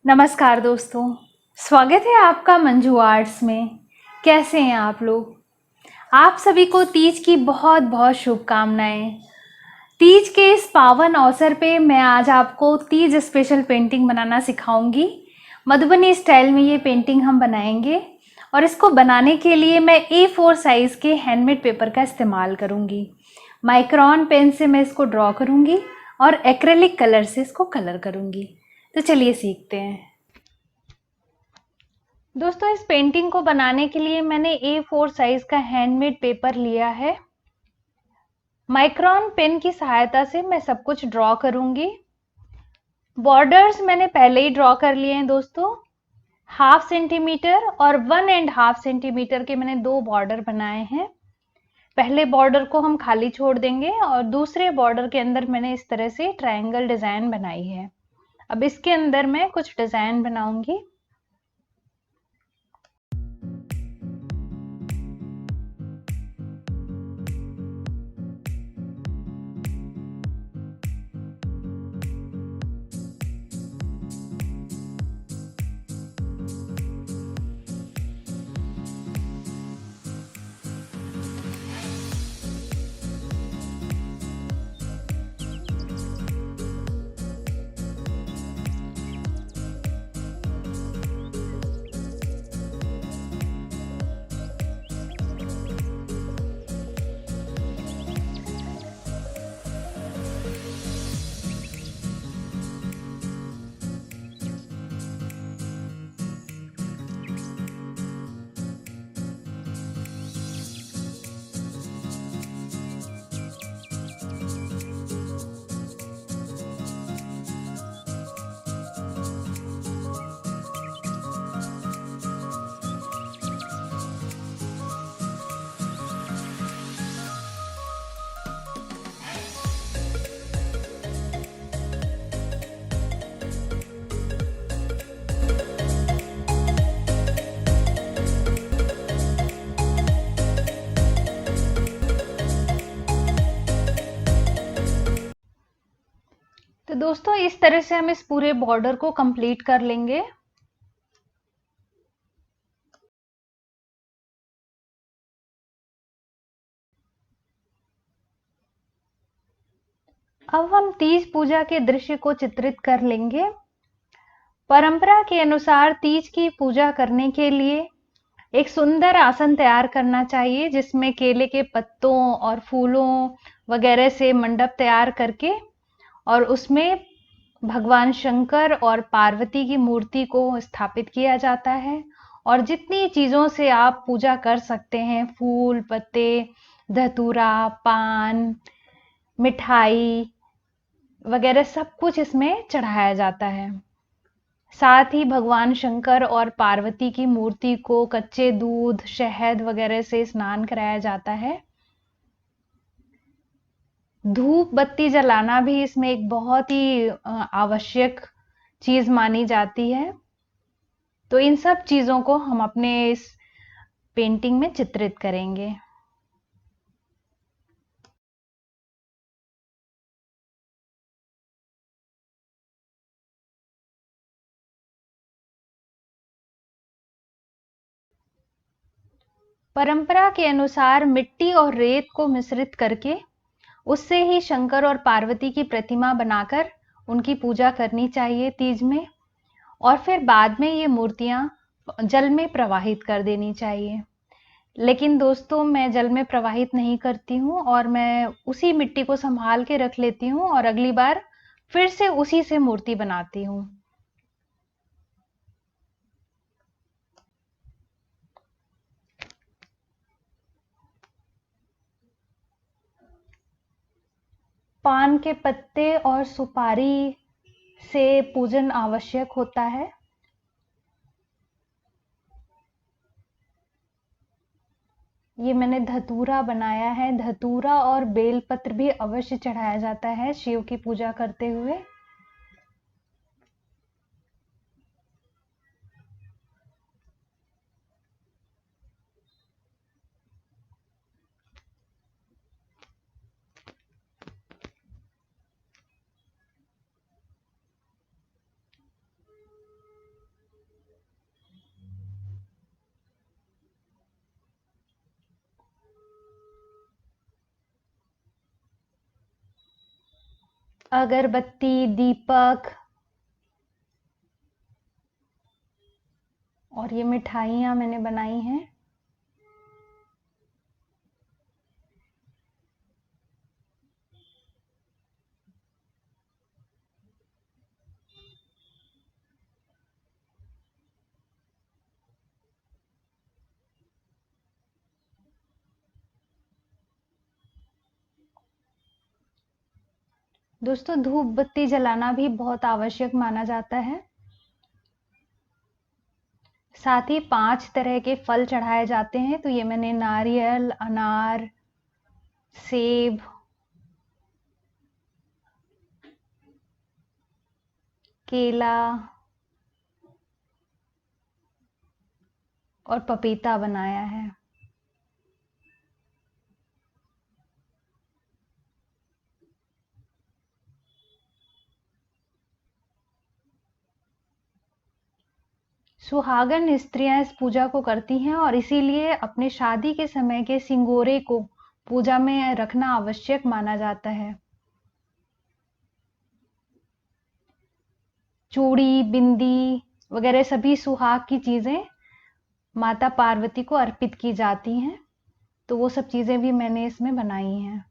नमस्कार दोस्तों, स्वागत है आपका मंजू आर्ट्स में। कैसे हैं आप लोग? आप सभी को तीज की बहुत बहुत शुभकामनाएं। तीज के इस पावन अवसर पे मैं आज आपको तीज स्पेशल पेंटिंग बनाना सिखाऊंगी। मधुबनी स्टाइल में ये पेंटिंग हम बनाएंगे और इसको बनाने के लिए मैं A4 साइज़ के हैंडमेड पेपर का इस्तेमाल करूंगी। माइक्रोन पेन से मैं इसको ड्रॉ करूंगी और एक्रेलिक कलर से इसको कलर करूंगी। तो चलिए सीखते हैं। दोस्तों, इस पेंटिंग को बनाने के लिए मैंने A4 साइज का हैंडमेड पेपर लिया है। माइक्रोन पेन की सहायता से मैं सब कुछ ड्रॉ करूंगी। बॉर्डर्स मैंने पहले ही ड्रॉ कर लिए हैं दोस्तों। 1/2 सेंटीमीटर और 1.5 सेंटीमीटर के मैंने 2 बॉर्डर बनाए हैं। पहले बॉर्डर को हम खाली छोड़ देंगे और दूसरे बॉर्डर के अंदर मैंने इस तरह से ट्रायंगल डिजाइन बनाई है। अब इसके अंदर मैं कुछ डिजाइन बनाऊंगी। तो दोस्तों, इस तरह से हम इस पूरे बॉर्डर को कंप्लीट कर लेंगे। अब हम तीज पूजा के दृश्य को चित्रित कर लेंगे। परंपरा के अनुसार तीज की पूजा करने के लिए एक सुंदर आसन तैयार करना चाहिए, जिसमें केले के पत्तों और फूलों वगैरह से मंडप तैयार करके और उसमें भगवान शंकर और पार्वती की मूर्ति को स्थापित किया जाता है। और जितनी चीजों से आप पूजा कर सकते हैं, फूल पत्ते, धतूरा, पान, मिठाई वगैरह सब कुछ इसमें चढ़ाया जाता है। साथ ही भगवान शंकर और पार्वती की मूर्ति को कच्चे दूध, शहद वगैरह से स्नान कराया जाता है। धूप बत्ती जलाना भी इसमें एक बहुत ही आवश्यक चीज मानी जाती है। तो इन सब चीजों को हम अपने इस पेंटिंग में चित्रित करेंगे। परंपरा के अनुसार मिट्टी और रेत को मिश्रित करके उससे ही शंकर और पार्वती की प्रतिमा बनाकर उनकी पूजा करनी चाहिए तीज में। और फिर बाद में ये मूर्तियां जल में प्रवाहित कर देनी चाहिए। लेकिन दोस्तों, मैं जल में प्रवाहित नहीं करती हूँ और मैं उसी मिट्टी को संभाल के रख लेती हूँ और अगली बार फिर से उसी से मूर्ति बनाती हूँ। पान के पत्ते और सुपारी से पूजन आवश्यक होता है। ये मैंने धतूरा बनाया है। धतूरा और बेलपत्र भी अवश्य चढ़ाया जाता है शिव की पूजा करते हुए। अगरबत्ती, दीपक और ये मिठाइयाँ मैंने बनाई हैं। दोस्तों, धूप बत्ती जलाना भी बहुत आवश्यक माना जाता है। साथ ही 5 तरह के फल चढ़ाए जाते हैं। तो ये मैंने नारियल, अनार, सेब, केला और पपीता बनाया है। सुहागन स्त्रियां इस पूजा को करती हैं और इसीलिए अपने शादी के समय के सिंगोरे को पूजा में रखना आवश्यक माना जाता है। चूड़ी, बिंदी वगैरह सभी सुहाग की चीजें माता पार्वती को अर्पित की जाती हैं। तो वो सब चीजें भी मैंने इसमें बनाई हैं।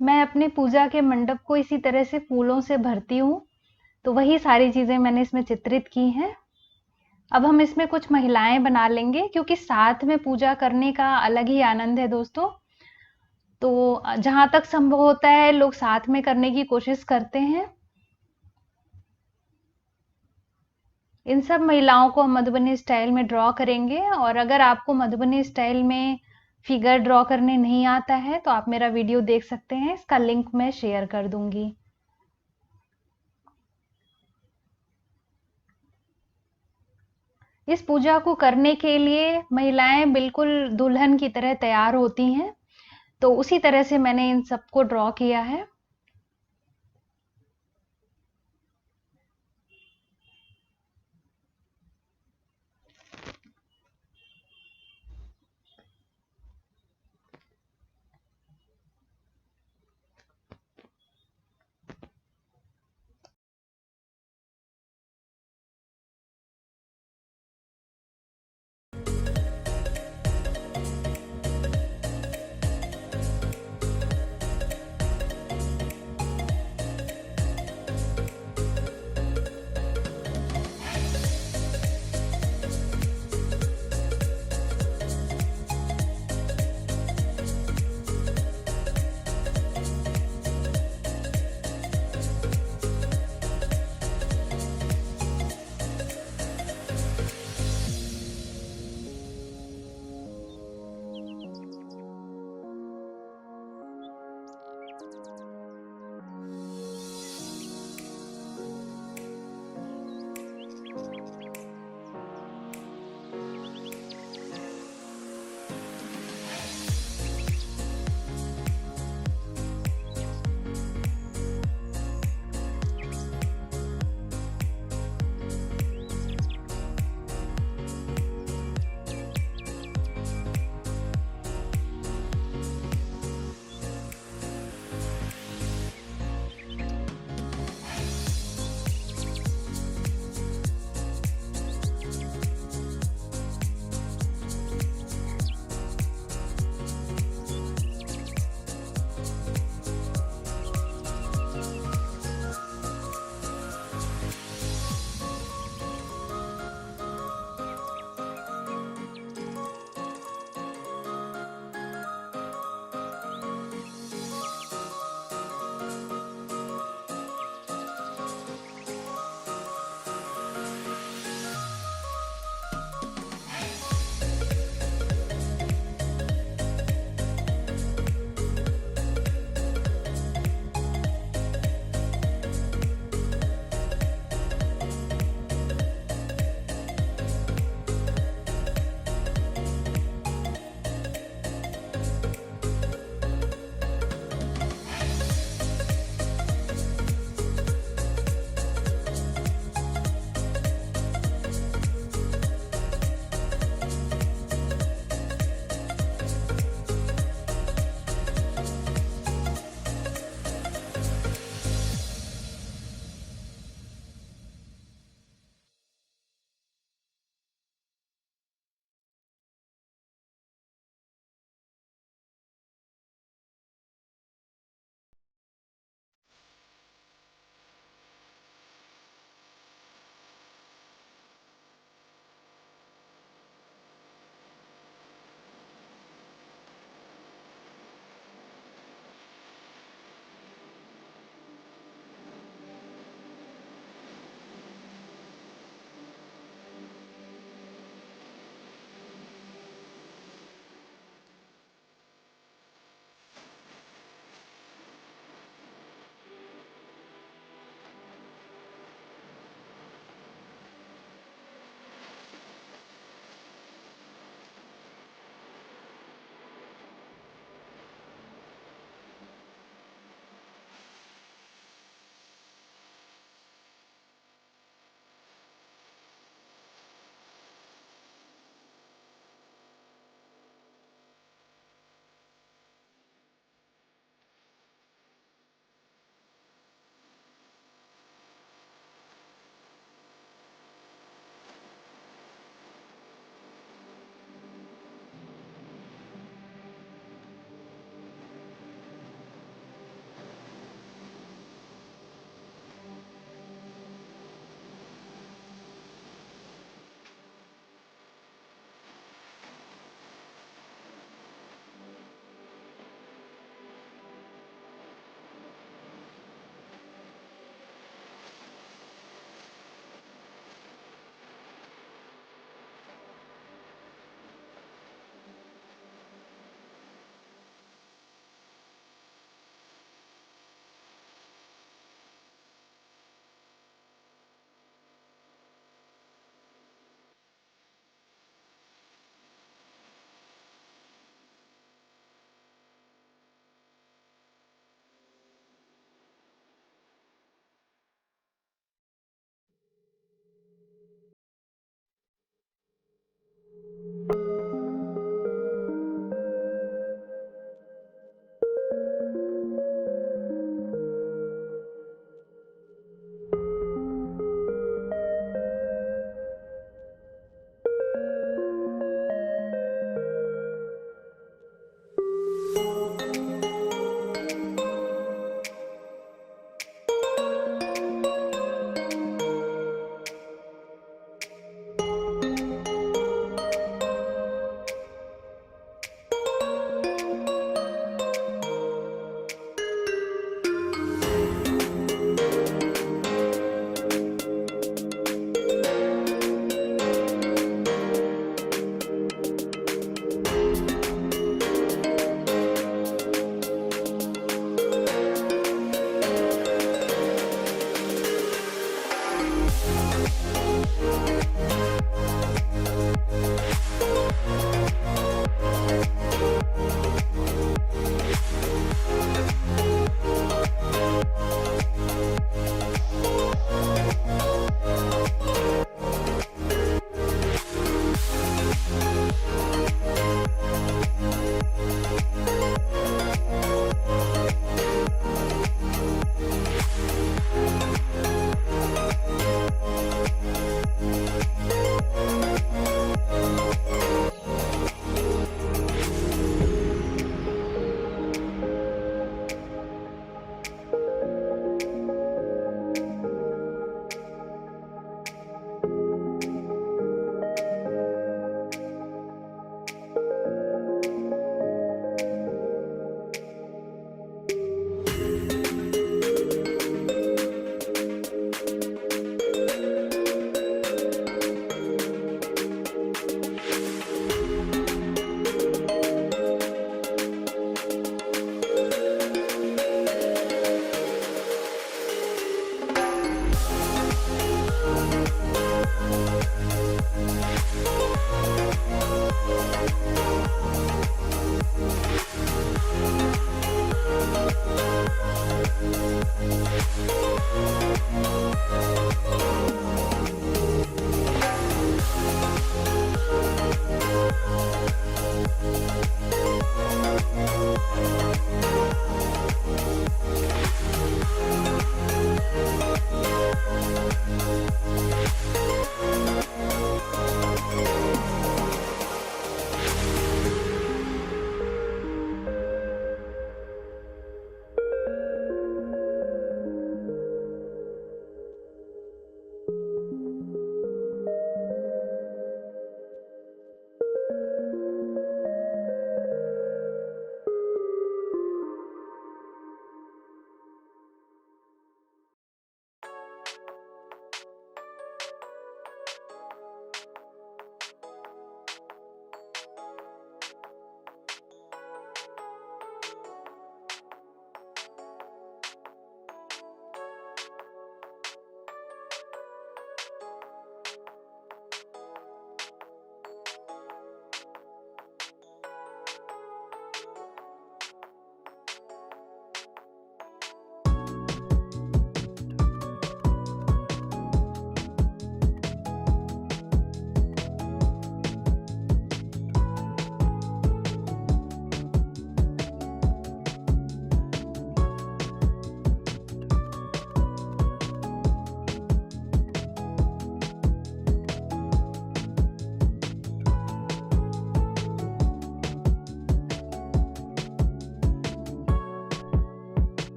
मैं अपने पूजा के मंडप को इसी तरह से फूलों से भरती हूँ। तो वही सारी चीजें मैंने इसमें चित्रित की हैं। अब हम इसमें कुछ महिलाएं बना लेंगे क्योंकि साथ में पूजा करने का अलग ही आनंद है दोस्तों। तो जहां तक संभव होता है लोग साथ में करने की कोशिश करते हैं। इन सब महिलाओं को हम मधुबनी स्टाइल में ड्रॉ करेंगे और अगर आपको मधुबनी स्टाइल में फिगर ड्रॉ करने नहीं आता है तो आप मेरा वीडियो देख सकते हैं। इसका लिंक मैं शेयर कर दूंगी। इस पूजा को करने के लिए महिलाएं बिल्कुल दुल्हन की तरह तैयार होती हैं। तो उसी तरह से मैंने इन सबको ड्रॉ किया है।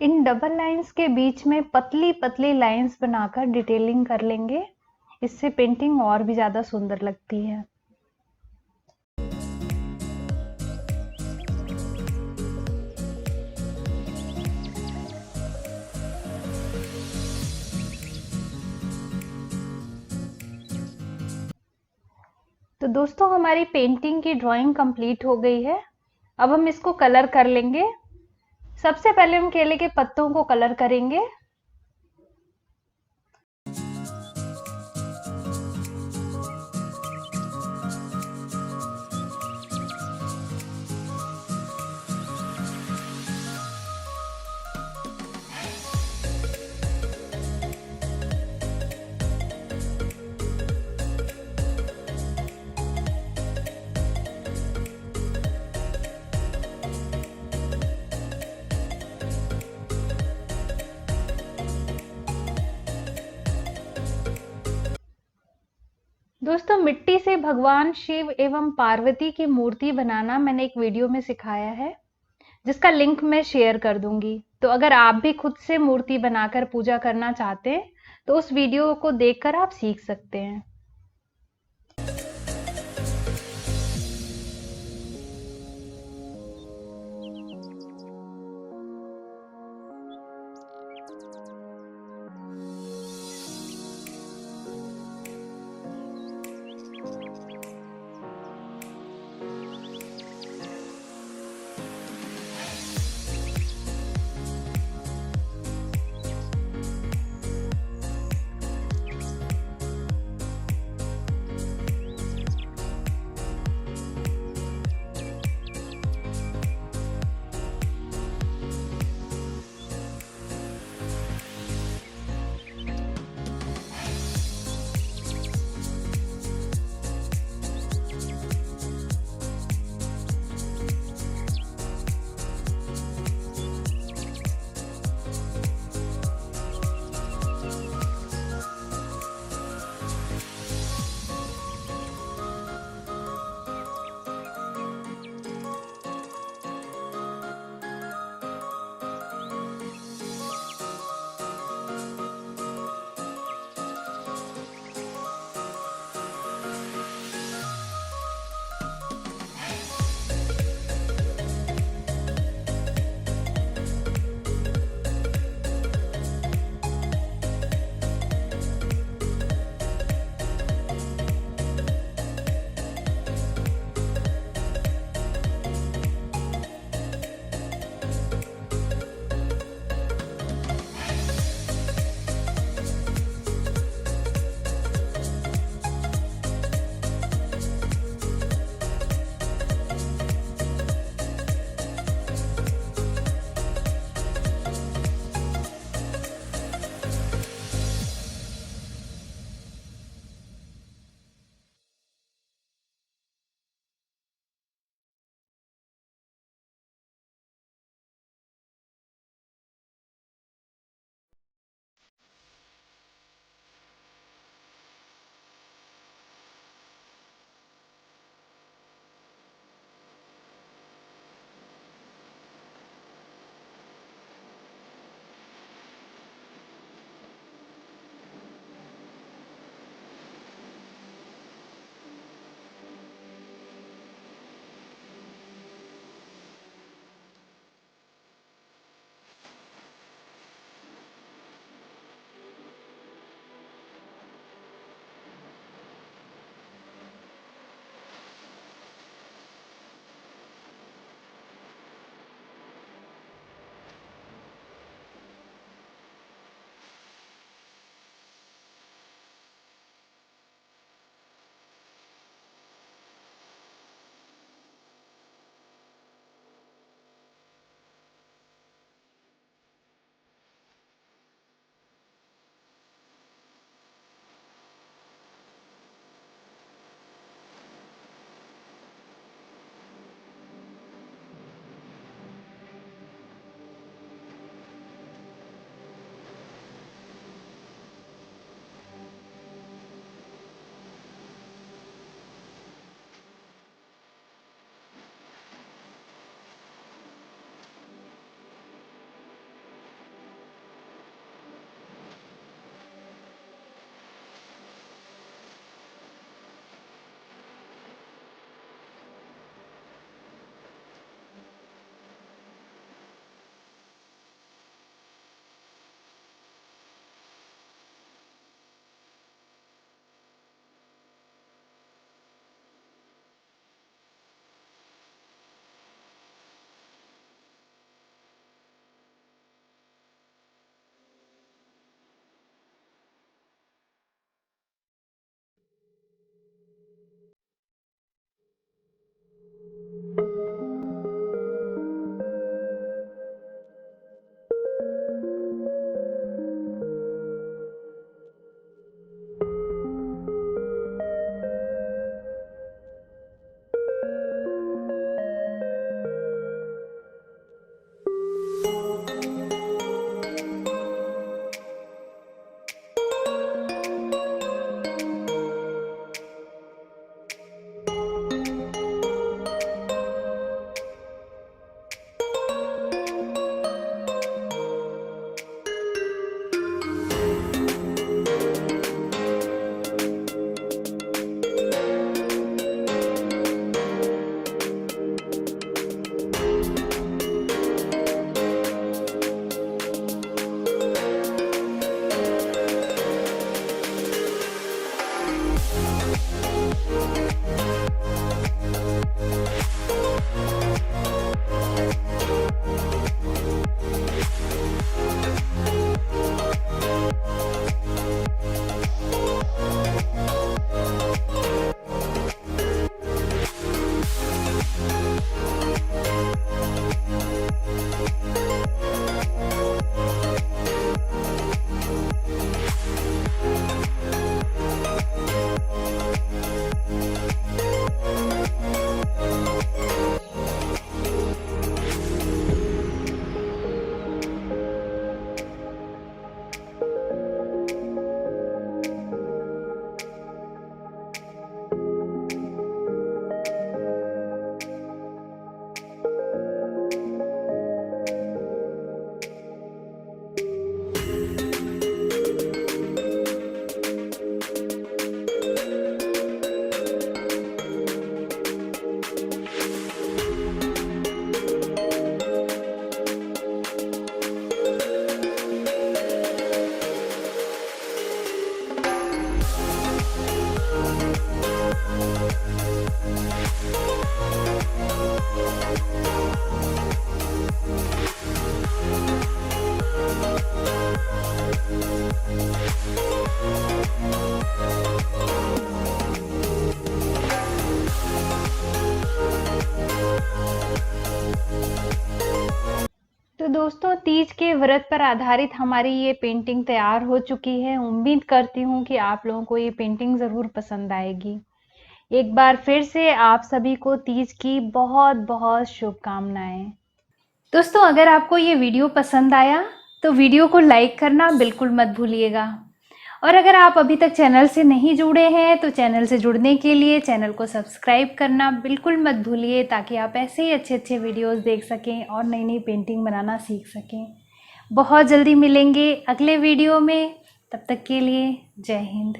इन डबल लाइंस के बीच में पतली-पतली लाइंस बनाकर डिटेलिंग कर लेंगे। इससे पेंटिंग और भी ज़्यादा सुंदर लगती है। तो दोस्तों हमारी पेंटिंग की ड्राइंग कंप्लीट हो गई है। अब हम इसको कलर कर लेंगे। सबसे पहले हम केले के पत्तों को कलर करेंगे। दोस्तों मिट्टी से भगवान शिव एवं पार्वती की मूर्ति बनाना मैंने एक वीडियो में सिखाया है, जिसका लिंक मैं शेयर कर दूंगी। तो अगर आप भी खुद से मूर्ति बनाकर पूजा करना चाहते हैं तो उस वीडियो को देखकर आप सीख सकते हैं। तो दोस्तों, तीज के व्रत पर आधारित हमारी ये पेंटिंग तैयार हो चुकी है। उम्मीद करती हूँ कि आप लोगों को ये पेंटिंग ज़रूर पसंद आएगी। एक बार फिर से आप सभी को तीज की बहुत-बहुत शुभकामनाएँ। दोस्तों, अगर आपको ये वीडियो पसंद आया तो वीडियो को लाइक करना बिल्कुल मत भूलिएगा। और अगर आप अभी तक चैनल से नहीं जुड़े हैं तो चैनल से जुड़ने के लिए चैनल को सब्सक्राइब करना बिल्कुल मत भूलिए, ताकि आप ऐसे ही अच्छे-अच्छे वीडियोस देख सकें और नई-नई पेंटिंग बनाना सीख सकें। बहुत जल्दी मिलेंगे अगले वीडियो में, तब तक के लिए जय हिंद।